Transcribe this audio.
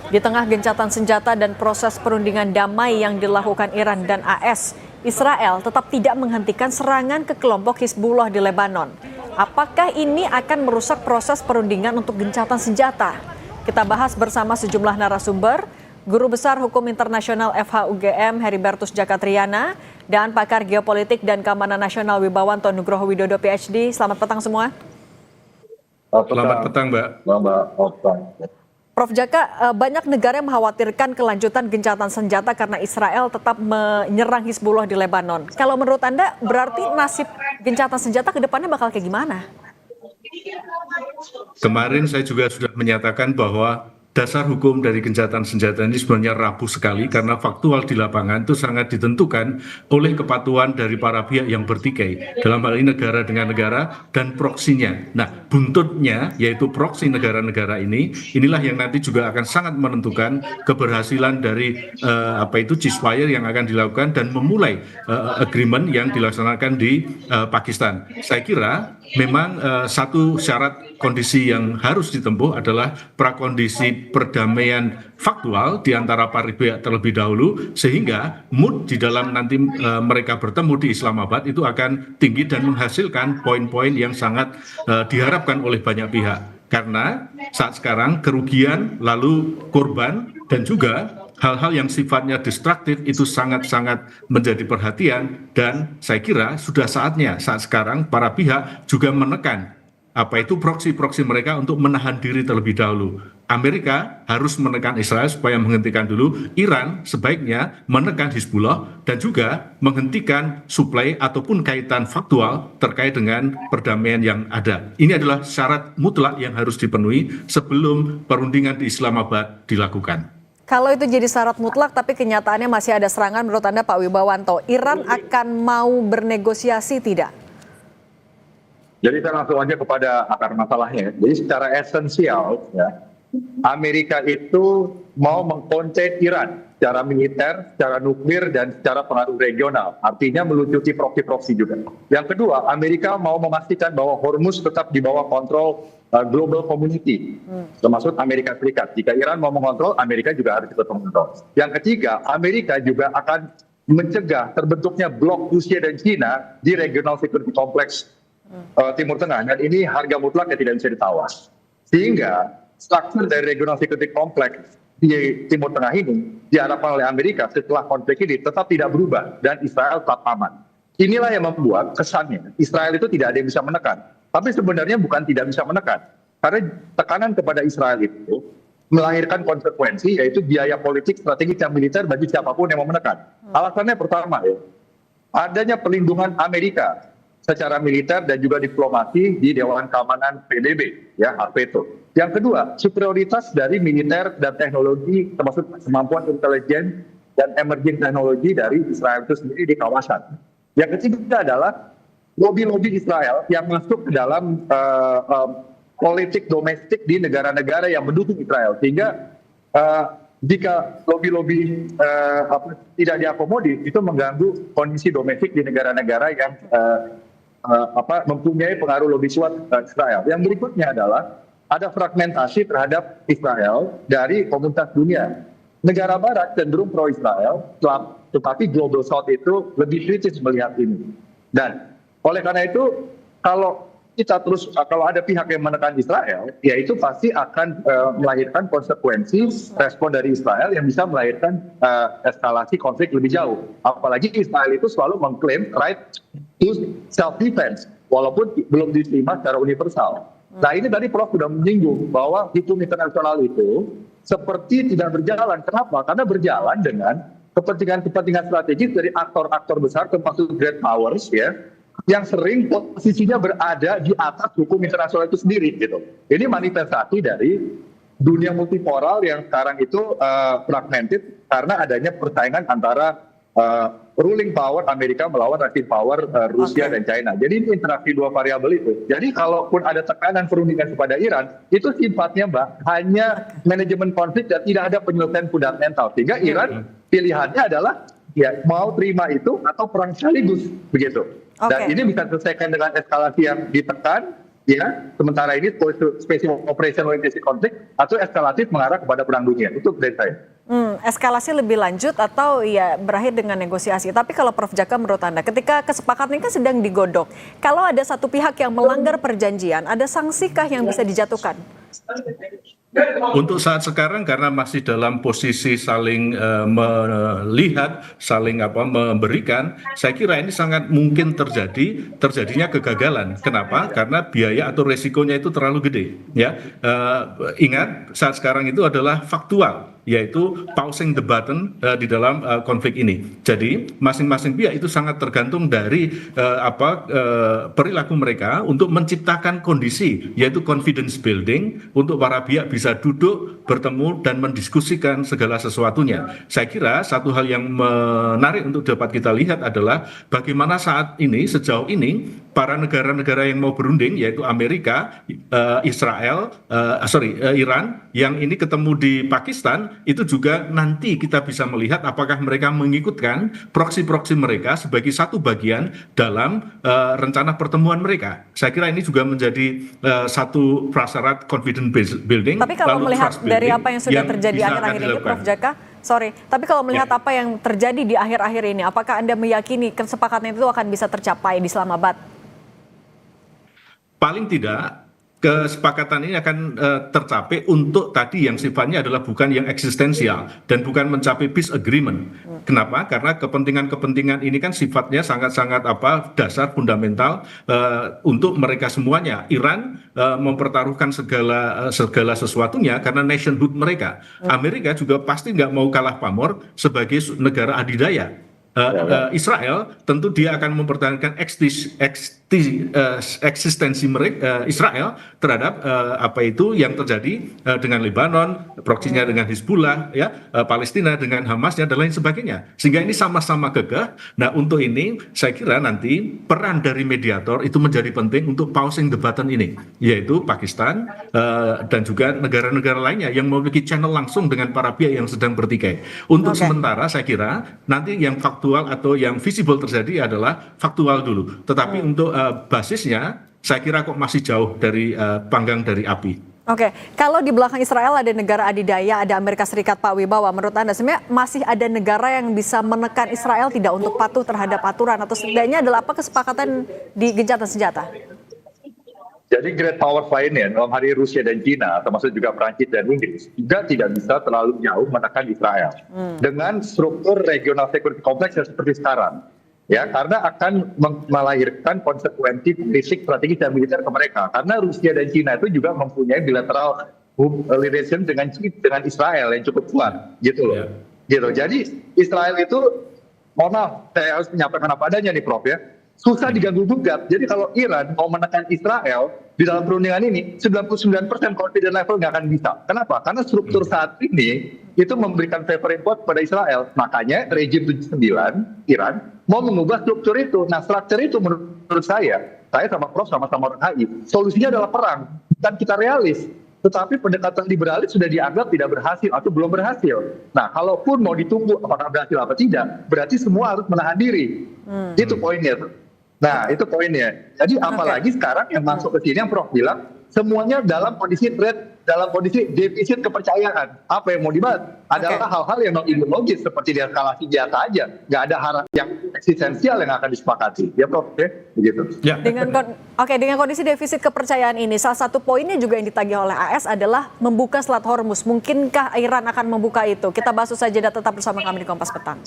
Di tengah gencatan senjata dan proses perundingan damai yang dilakukan Iran dan AS, Israel tetap tidak menghentikan serangan ke kelompok Hizbullah di Lebanon. Apakah ini akan merusak proses perundingan untuk gencatan senjata? Kita bahas bersama sejumlah narasumber, Guru Besar Hukum Internasional FHUGM Heribertus Jakatriana, dan pakar geopolitik dan keamanan nasional Wibawanto Nugroho Widodo PhD. Selamat petang semua. Selamat petang, Mbak. Prof. Jaka, banyak negara yang mengkhawatirkan kelanjutan gencatan senjata karena Israel tetap menyerang Hizbullah di Lebanon. Kalau menurut Anda, berarti nasib gencatan senjata ke depannya bakal kayak gimana? Kemarin saya juga sudah menyatakan bahwa dasar hukum dari gencatan senjata ini sebenarnya rapuh sekali karena faktual di lapangan itu sangat ditentukan oleh kepatuhan dari para pihak yang bertikai. Dalam hal ini negara dengan negara dan proksinya. Nah, buntutnya yaitu proksi negara-negara ini, inilah yang nanti juga akan sangat menentukan keberhasilan dari ceasefire yang akan dilakukan dan memulai agreement yang dilaksanakan di Pakistan. Saya kira memang satu syarat kondisi yang harus ditempuh adalah prakondisi perdamaian faktual di antara para pihak terlebih dahulu, sehingga mood di dalam nanti mereka bertemu di Islamabad itu akan tinggi dan menghasilkan poin-poin yang sangat diharapkan oleh banyak pihak. Karena saat sekarang kerugian lalu korban dan juga hal-hal yang sifatnya destruktif itu sangat-sangat menjadi perhatian, dan saya kira sudah saatnya saat sekarang para pihak juga menekan proksi-proksi mereka untuk menahan diri terlebih dahulu. Amerika harus menekan Israel supaya menghentikan dulu, Iran sebaiknya menekan Hizbullah dan juga menghentikan suplai ataupun kaitan faktual terkait dengan perdamaian yang ada. Ini adalah syarat mutlak yang harus dipenuhi sebelum perundingan di Islamabad dilakukan. Kalau itu jadi syarat mutlak tapi kenyataannya masih ada serangan, menurut Anda Pak Wibawanto, Iran akan mau bernegosiasi tidak? Jadi saya langsung aja kepada akar masalahnya. Jadi secara esensial, ya, Amerika itu mau mengkonten Iran secara militer, secara nuklir, dan secara pengaruh regional. Artinya melucuti proksi-proksi juga. Yang kedua, Amerika mau memastikan bahwa Hormuz tetap di bawah kontrol global community, termasuk Amerika Serikat. Jika Iran mau mengontrol, Amerika juga harus ikut mengontrol. Yang ketiga, Amerika juga akan mencegah terbentuknya blok Rusia dan China di regional security complex Timur Tengah, dan ini harga mutlak yang tidak bisa ditawar. Sehingga struktur dari regional security complex di Timur Tengah ini diharapkan oleh Amerika setelah konflik ini tetap tidak berubah dan Israel tetap aman. Inilah yang membuat kesannya Israel itu tidak ada yang bisa menekan. Tapi sebenarnya bukan tidak bisa menekan, karena tekanan kepada Israel itu melahirkan konsekuensi, yaitu biaya politik, strategis, dan militer bagi siapapun yang mau menekan. Alasannya pertama, ya, adanya perlindungan Amerika secara militer dan juga diplomasi di Dewan Keamanan PBB, ya, APETO. Yang kedua, superioritas dari militer dan teknologi, termasuk kemampuan intelijen dan emerging teknologi dari Israel itu sendiri di kawasan. Yang ketiga adalah lobby-lobby Israel yang masuk ke dalam politik domestik di negara-negara yang mendukung Israel, sehingga jika lobby-lobby tidak diakomodir, itu mengganggu kondisi domestik di negara-negara yang mempunyai pengaruh lobby kuat Israel. Yang berikutnya adalah ada fragmentasi terhadap Israel dari komunitas dunia. Negara Barat cenderung pro-Israel, tetapi Global South itu lebih kritis melihat ini. Dan oleh karena itu, kalau ada pihak yang menekan Israel, ya itu pasti akan melahirkan konsekuensi respon dari Israel yang bisa melahirkan eskalasi konflik lebih jauh. Apalagi Israel itu selalu mengklaim right to self-defense, walaupun belum diterima secara universal. Nah, ini tadi Prof sudah menyinggung bahwa hukum internasional itu seperti tidak berjalan. Kenapa? Karena berjalan dengan kepentingan strategis dari aktor-aktor besar, termasuk great powers, ya, yang sering posisinya berada di atas hukum internasional itu sendiri, gitu. Ini manifestasi dari dunia multipolar yang sekarang itu fragmented karena adanya persaingan antara ruling power Amerika melawan rising power Rusia dan China. Jadi ini interaksi dua variabel itu. Jadi kalaupun ada tekanan perundingan kepada Iran, itu sifatnya, Mbak, hanya manajemen konflik dan tidak ada penyelesaian fundamental. Sehingga Iran pilihannya adalah ya mau terima itu atau perang sekaligus, begitu. Dan ini bisa diselesaikan dengan eskalasi yang ditekan, ya, sementara ini special operation oriented konflik atau eskalatif mengarah kepada perang dunia. Itu dari saya. Eskalasi lebih lanjut atau ya berakhir dengan negosiasi. Tapi kalau Prof Jaka, menurut Anda, ketika kesepakatan ini kan sedang digodok, kalau ada satu pihak yang melanggar perjanjian, ada sangsikah yang bisa dijatuhkan? Untuk saat sekarang karena masih dalam posisi saling melihat, saling memberikan, saya kira ini sangat mungkin terjadinya kegagalan. Kenapa? Karena biaya atau resikonya itu terlalu gede. Ya, ingat saat sekarang itu adalah faktual, yaitu pausing the button di dalam konflik ini. Jadi masing-masing pihak itu sangat tergantung dari perilaku mereka untuk menciptakan kondisi, yaitu confidence building untuk para pihak bisa duduk, bertemu dan mendiskusikan segala sesuatunya. Saya kira satu hal yang menarik untuk dapat kita lihat adalah bagaimana saat ini, sejauh ini, para negara-negara yang mau berunding, yaitu Amerika, Iran, yang ini ketemu di Pakistan, itu juga nanti kita bisa melihat apakah mereka mengikutkan proksi-proksi mereka sebagai satu bagian dalam rencana pertemuan mereka. Saya kira ini juga menjadi satu prasyarat confidence building. Tapi kalau melihat dari apa yang sudah terjadi akhir-akhir ini, Prof Jaka, tapi kalau melihat apa yang terjadi di akhir-akhir ini, apakah Anda meyakini kesepakatan itu akan bisa tercapai di Islamabad? Paling tidak, kesepakatan ini akan tercapai untuk tadi yang sifatnya adalah bukan yang eksistensial dan bukan mencapai peace agreement. Kenapa? Karena kepentingan-kepentingan ini kan sifatnya sangat-sangat dasar fundamental untuk mereka semuanya. Iran mempertaruhkan segala sesuatunya karena nationhood mereka. Amerika juga pasti nggak mau kalah pamor sebagai negara adidaya. Israel tentu dia akan mempertahankan eksistensi mereka, Israel terhadap apa itu yang terjadi dengan Lebanon, proksinya dengan Hizbullah, ya, Palestina dengan Hamasnya dan lain sebagainya. Sehingga ini sama-sama gagah. Nah, untuk ini saya kira nanti peran dari mediator itu menjadi penting untuk pausing the button ini, yaitu Pakistan dan juga negara-negara lainnya yang memiliki channel langsung dengan para pihak yang sedang bertikai. Untuk sementara saya kira nanti yang faktual atau yang visible terjadi adalah faktual dulu. Tetapi untuk basisnya saya kira kok masih jauh dari panggang dari api. Oke, kalau di belakang Israel ada negara adidaya, ada Amerika Serikat, Pak Wibawa, menurut Anda sebenarnya masih ada negara yang bisa menekan Israel tidak untuk patuh terhadap aturan, atau setidaknya adalah apa kesepakatan di gencatan senjata? Jadi great powers lainnya, dalam hari Rusia dan China, termasuk juga Prancis dan Inggris, juga tidak bisa terlalu jauh menekan Israel dengan struktur regional security kompleks yang seperti sekarang. Ya, karena akan melahirkan konsekuensi politik, strategis dan militer ke mereka. Karena Rusia dan China itu juga mempunyai bilateral relation dengan Israel yang cukup kuat, gitu loh. Gitu. Jadi Israel itu, mohon maaf, saya harus menyampaikan apa adanya nih, Prof, ya. Susah diganggu gugat. Jadi kalau Iran mau menekan Israel di dalam perundingan ini, 99% confidence level nggak akan bisa. Kenapa? Karena struktur saat ini itu memberikan favor import pada Israel. Makanya rejim 79 Iran mau mengubah struktur itu. Nah, struktur itu menurut saya sama Prof sama-sama orang HI, solusinya adalah perang. Bukan kita realis. Tetapi pendekatan liberalis sudah dianggap tidak berhasil atau belum berhasil. Nah, kalaupun mau ditunggu apakah berhasil apa tidak, berarti semua harus menahan diri. Itu poinnya. Nah, itu poinnya. Jadi apalagi sekarang yang masuk ke sini yang Prof bilang, semuanya dalam kondisi defisit kepercayaan. Apa yang mau dibahas adalah hal-hal yang non-ideologis seperti deeskalasi biasa aja. Nggak ada hal yang eksistensial yang akan disepakati. Ya Prof, begitu. Ya. Dengan kondisi defisit kepercayaan ini, salah satu poinnya juga yang ditagih oleh AS adalah membuka Selat Hormuz. Mungkinkah Iran akan membuka itu? Kita bahas usai jeda, tetap bersama kami di Kompas Petang.